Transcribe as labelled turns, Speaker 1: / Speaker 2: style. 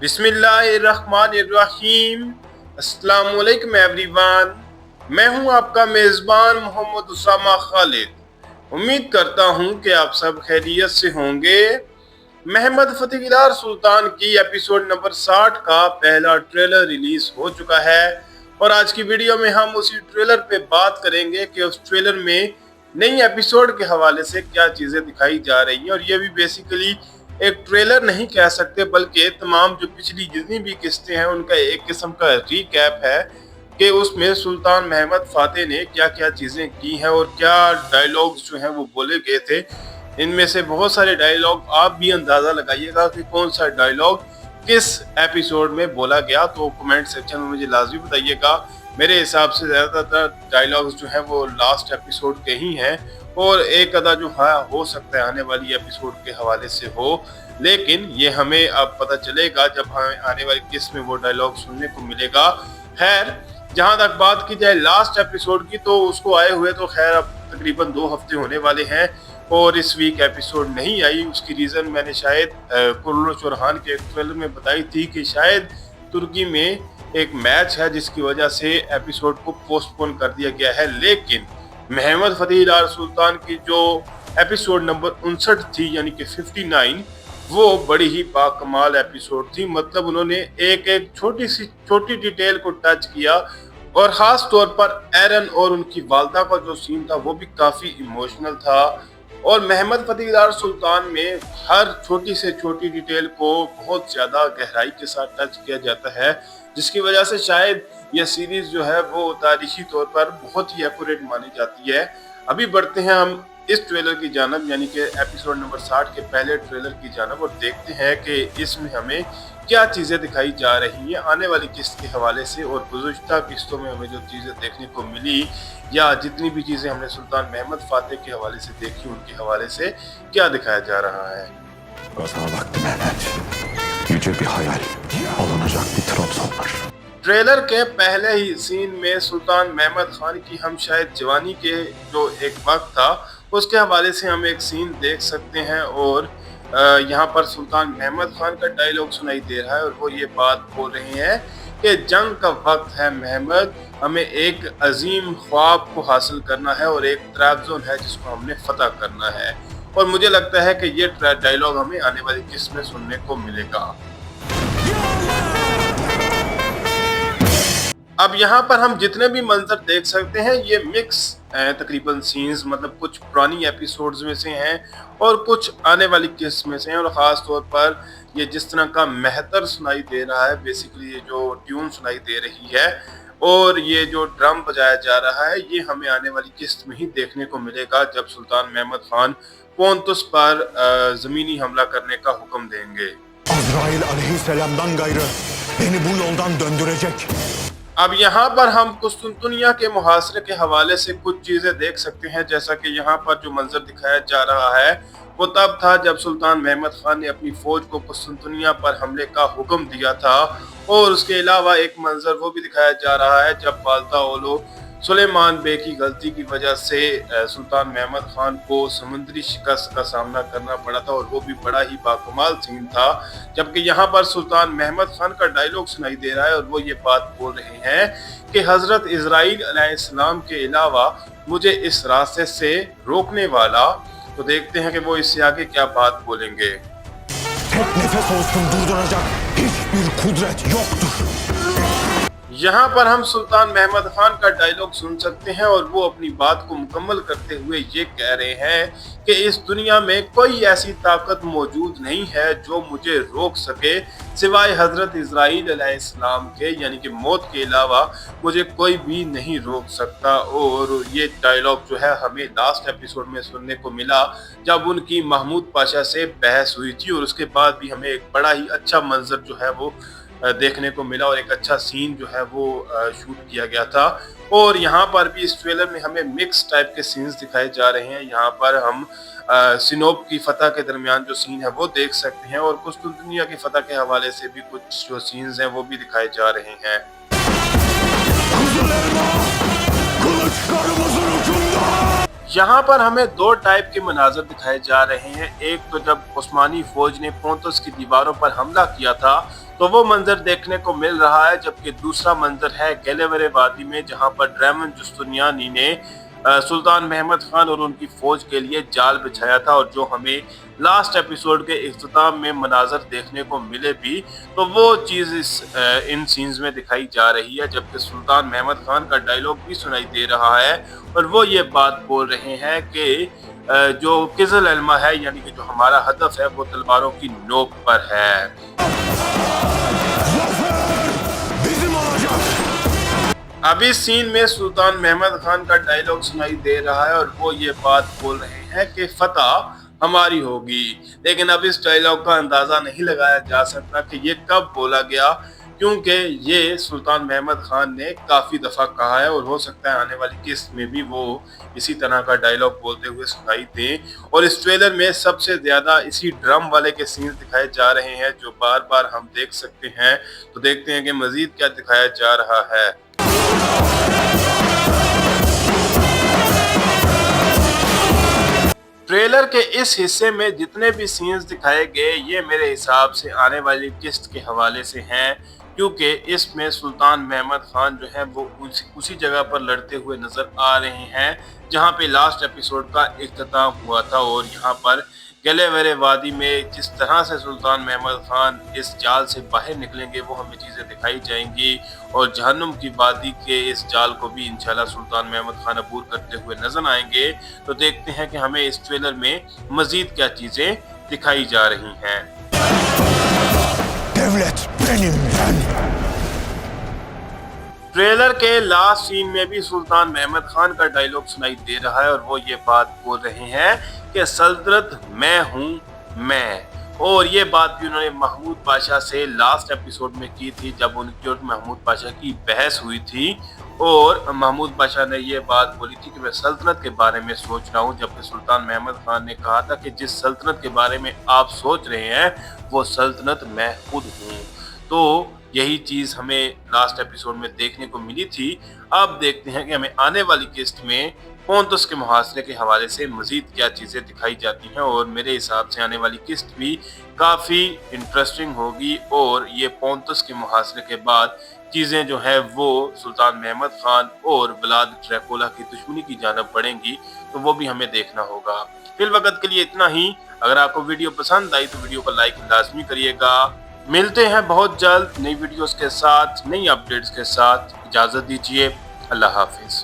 Speaker 1: बिस्मिल्लाहिर्रहमानिर्रहीम। अस्सलाम वालेकुम एवरीवन। मैं हूं आपका मेज़बान मोहम्मद उसामा खालिद। उम्मीद करता हूं कि आप सब खैरियत से होंगे। महमद फ़तेह किलार सुल्तान की एपिसोड नंबर 60 का पहला ट्रेलर रिलीज हो चुका है और आज की वीडियो में हम उसी ट्रेलर पे बात करेंगे कि उस ट्रेलर में नई एपिसोड के हवाले से क्या चीज़ें दिखाई जा रही हैं। और ये भी बेसिकली एक ट्रेलर नहीं कह सकते बल्कि तमाम जो पिछली जितनी भी किस्तें हैं उनका एक किस्म का रीकैप है कि उसमें सुल्तान महमद फ़ातेह ने क्या क्या चीज़ें की हैं और क्या डायलॉग्स जो हैं वो बोले गए थे। इनमें से बहुत सारे डायलॉग आप भी अंदाज़ा लगाइएगा कि कौन सा डायलॉग किस एपिसोड में बोला गया, तो कमेंट सेक्शन में मुझे लाजमी बताइएगा। मेरे हिसाब से ज़्यादातर डायलॉग्स जो हैं वो लास्ट एपिसोड के ही हैं और एक अदा जो है हो सकता है आने वाली एपिसोड के हवाले से हो, लेकिन ये हमें अब पता चलेगा जब हमें आने वाली किस्त में वो डायलॉग सुनने को मिलेगा। खैर, जहां तक बात की जाए लास्ट एपिसोड की, तो उसको आए हुए तो खैर अब तकरीबन 2 हफ्ते होने वाले हैं और इस वीक एपिसोड नहीं आई। उसकी रीज़न मैंने शायद कुर्रो चौरहान के ट्रेलर में बताई थी कि शायद तुर्की में एक मैच है जिसकी वजह से एपिसोड को पोस्टपोन कर दिया गया है। लेकिन महमद फ़तेह किलार सुल्तान की जो एपिसोड नंबर 59 थी यानी कि 59, वो बड़ी ही बाकमाल एपिसोड थी। मतलब उन्होंने एक एक छोटी डिटेल को टच किया और ख़ास तौर पर एरन और उनकी वालदा का जो सीन था वो भी काफ़ी इमोशनल था। और महमद फ़तेह किलार सुल्तान में हर छोटी से छोटी डिटेल को बहुत ज़्यादा गहराई के साथ टच किया जाता है, जिसकी वजह से शायद यह सीरीज़ जो है वो तारीखी तौर पर बहुत ही एक्यूरेट मानी जाती है। अभी बढ़ते हैं हम इस ट्रेलर की जानब यानी कि एपिसोड नंबर 60 के पहले ट्रेलर की जानब और देखते हैं कि इसमें हमें क्या चीज़ें दिखाई जा रही हैं आने वाली किस्त के हवाले से और गुज़श्ता किस्तों में हमें जो चीज़ें देखने को मिली या जितनी भी चीज़ें हमने सुल्तान महमद फ़ातेह के हवाले से देखी उनके हवाले से क्या दिखाया जा रहा है। ट्रेलर के पहले ही सीन में सुल्तान महमद खान की हम शायद जवानी के जो एक वक्त था उसके हवाले से हम एक सीन देख सकते हैं और यहाँ पर सुल्तान महमद खान का डायलॉग सुनाई दे रहा है और वो ये बात बोल रहे हैं कि जंग का वक्त है महमद, हमें एक अजीम ख्वाब को हासिल करना है और एक ट्रैप जोन है जिसको हमने फतह करना है। और मुझे लगता है कि ये डायलॉग हमें आने वाली किस्त में सुनने को मिलेगा। अब यहाँ पर हम जितने भी मंजर देख सकते हैं ये मिक्स तकरीबन सीन्स, मतलब कुछ पुरानी एपिसोड्स में से हैं और कुछ आने वाली किस्त में से हैं। और ख़ास तौर पर ये जिस तरह का मेहतर सुनाई दे रहा है, बेसिकली ये जो ट्यून सुनाई दे रही है और ये जो ड्रम बजाया जा रहा है, ये हमें आने वाली किस्त में ही देखने को मिलेगा जब सुल्तान महमद खान पोंतुस पर ज़मीनी हमला करने का हुक्म देंगे।
Speaker 2: Azrail aleyhisselamdan gayrı beni bu yoldan döndürecek।
Speaker 1: अब यहाँ पर हम कुस्तुनतुनिया के मुहासरे के हवाले से कुछ चीज़ें देख सकते हैं। जैसा कि यहाँ पर जो मंजर दिखाया जा रहा है वो तब था जब सुल्तान महमद खान ने अपनी फ़ौज को कुस्तुनतुनिया पर हमले का हुक्म दिया था। और उसके अलावा एक मंजर वो भी दिखाया जा रहा है जब बाल्ता ओलो सुलेमान बे की गलती की वजह से सुल्तान महमद खान को समुद्री शिकस्त का सामना करना पड़ा था और वो भी बड़ा ही बाकमाल सीन था। जबकि यहाँ पर सुल्तान महमद खान का डायलॉग सुनाई दे रहा है और वो ये बात बोल रहे हैं कि हज़रत इज़राइल अलैहिस्सलाम के अलावा मुझे इस रास्ते से रोकने वाला, तो देखते हैं कि वो इससे आगे क्या बात बोलेंगे।
Speaker 2: Tek nefes olsun durduracak hiçbir kudret yoktur।
Speaker 1: यहाँ पर हम सुल्तान महमद खान का डायलॉग सुन सकते हैं और वो अपनी बात को मुकम्मल करते हुए ये कह रहे हैं कि इस दुनिया में कोई ऐसी ताकत मौजूद नहीं है जो मुझे रोक सके सिवाय हज़रत इज़राइल अलैहिस्सलाम के, यानी कि मौत के अलावा मुझे कोई भी नहीं रोक सकता। और ये डायलॉग जो है हमें लास्ट एपिसोड में सुनने को मिला जब उनकी महमूद पाशा से बहस हुई थी और उसके बाद भी हमें एक बड़ा ही अच्छा मंजर जो है वो देखने को मिला और एक अच्छा सीन जो है वो शूट किया गया था। और यहाँ पर भी इस ट्रेलर में हमें मिक्स टाइप के सीन्स दिखाए जा रहे हैं। यहाँ पर हम सिनोप की फतह के दरमियान जो सीन है वो देख सकते हैं और कुस्तुनतुनिया की फतह के हवाले से भी कुछ जो सीन्स हैं वो भी दिखाए जा रहे हैं। यहाँ पर हमें दो टाइप के मनाजर दिखाए जा रहे हैं। एक तो जब उस्मानी फौज ने पोंतुस की दीवारों पर हमला किया था तो वो मंजर देखने को मिल रहा है, जबकि दूसरा मंजर है गेलेवरे वादी में, जहाँ पर ड्रैमन जुस्तुनियानी ने सुल्तान महमद खान और उनकी फौज के लिए जाल बिछाया था, और जो हमें लास्ट एपिसोड के इख्तिताम में मनाजर देखने को मिले भी, तो वो चीज़ इन सीन्स में दिखाई जा रही है। जबकि सुल्तान महमद खान का डायलॉग भी सुनाई दे रहा है और वो ये बात बोल रहे हैं कि जो किज़ल एल्मा है, यानी कि जो हमारा हदफ है, वो तलवारों की नोक पर है। अभी सीन में सुल्तान महमद खान का डायलॉग सुनाई दे रहा है और वो ये बात बोल रहे हैं कि फतह हमारी होगी। लेकिन अब इस डायलॉग का अंदाजा नहीं लगाया जा सकता कि ये कब बोला गया, क्योंकि ये सुल्तान महमद खान ने काफ़ी दफ़ा कहा है और हो सकता है आने वाली किस्त में भी वो इसी तरह का डायलॉग बोलते हुए सुनाई दें। और इस ट्रेलर में सबसे ज़्यादा इसी ड्रम वाले के सीन्स दिखाए जा रहे हैं जो बार बार हम देख सकते हैं। तो देखते हैं कि मज़ीद क्या दिखाया जा रहा है। ट्रेलर के इस हिस्से में जितने भी सीन्स दिखाए गए, ये मेरे हिसाब से आने वाली किस्त के हवाले से हैं, क्योंकि इसमें सुल्तान महमद खान जो है वो उसी जगह पर लड़ते हुए नजर आ रहे हैं जहां पे लास्ट एपिसोड का इख्तिताम हुआ था। और यहां पर गेलेवरे वादी में जिस तरह से सुल्तान महमद खान इस जाल से बाहर निकलेंगे वो हमें चीज़ें दिखाई जाएंगी, और जहन्नुम की वादी के इस जाल को भी इंशाल्लाह सुल्तान महमद खान अबूर करते हुए नजर आएंगे। तो देखते हैं कि हमें इस ट्रेलर में मजीद क्या चीज़ें दिखाई जा रही हैं। ट्रेलर के लास्ट सीन में भी सुल्तान महमद खान का डायलॉग सुनाई दे रहा है और वो ये बात बोल रहे हैं कि सल्तनत मैं हूँ मैं। और ये बात भी उन्होंने महमूद पाशा से लास्ट एपिसोड में की थी, जब उनकी और महमूद पाशा की बहस हुई थी और महमूद पाशा ने ये बात बोली थी कि मैं सल्तनत के बारे में सोच रहा हूँ, जबकि सुल्तान महमद खान ने कहा था कि जिस सल्तनत के बारे में आप सोच रहे हैं वो सल्तनत मैं खुद हूँ। तो यही चीज़ हमें लास्ट एपिसोड में देखने को मिली थी। अब देखते हैं कि हमें आने वाली किस्त में पोंतुस के मुहासरे के हवाले से मजीद क्या चीज़ें दिखाई जाती हैं, और मेरे हिसाब से आने वाली किस्त भी काफ़ी इंटरेस्टिंग होगी। और ये पोंतुस के मुहासरे के बाद चीज़ें जो है वो सुल्तान महमद खान और व्लाद ड्रैकुला की दुश्मनी की जानब बढ़ेंगी, तो वो भी हमें देखना होगा। फिल वक्त के लिए इतना ही। अगर आपको वीडियो पसंद आई तो वीडियो को लाइक लाजमी करिएगा। मिलते हैं बहुत जल्द नई वीडियोस के साथ, नई अपडेट्स के साथ। इजाज़त दीजिए। अल्लाह हाफिज़।